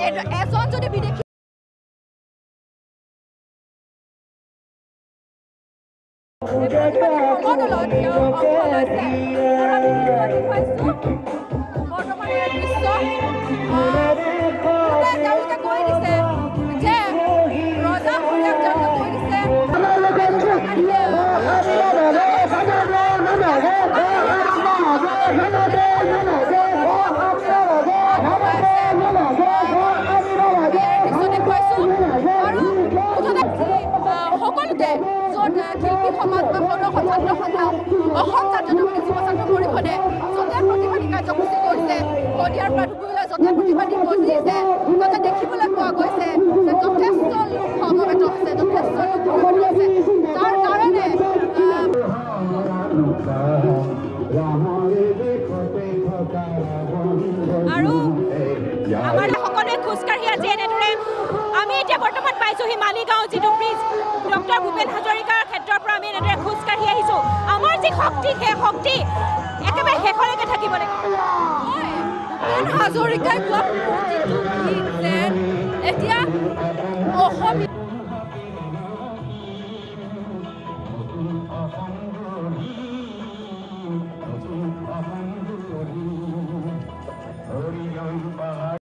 এজন যদি বিদেশী শিল্পী সমাজ বা ছাত্ৰ সন্থা অসম জাতীয় যুৱ ছাত্ৰ পৰিষদে য'তে প্ৰতিবাদী কাৰ্যসূচী কৰিছে শদিয়াৰ পৰা ধুবুৰীলৈ য'তে প্ৰতিবাদী কৰিছে তাতে দেখিবলৈ পোৱা গৈছে যে যথেষ্ট লোক সমবেত হৈছে যথেষ্ট লোক সমবেত হৈছে তাৰ কাৰণে আৰু আমাৰ সকলোৱে খোজকাঢ়ি আছে এনেদৰে আমি এতিয়া বৰ্তমান পাইছোহি মালিগাঁও যিটো ব্ৰিজ ডক্টৰ ভূপেন হাজৰিকাৰ ক্ষেত্ৰৰ পৰা আমি এনেদৰে খোজকাঢ়ি আহিছোঁ আমাৰ যি শক্তি সেই শক্তি একেবাৰে শেষলৈকে থাকিব লাগিব ভূপেন হাজৰিকাই কোৱা প্ৰতিটো গীত যেন এতিয়া অসমীয়া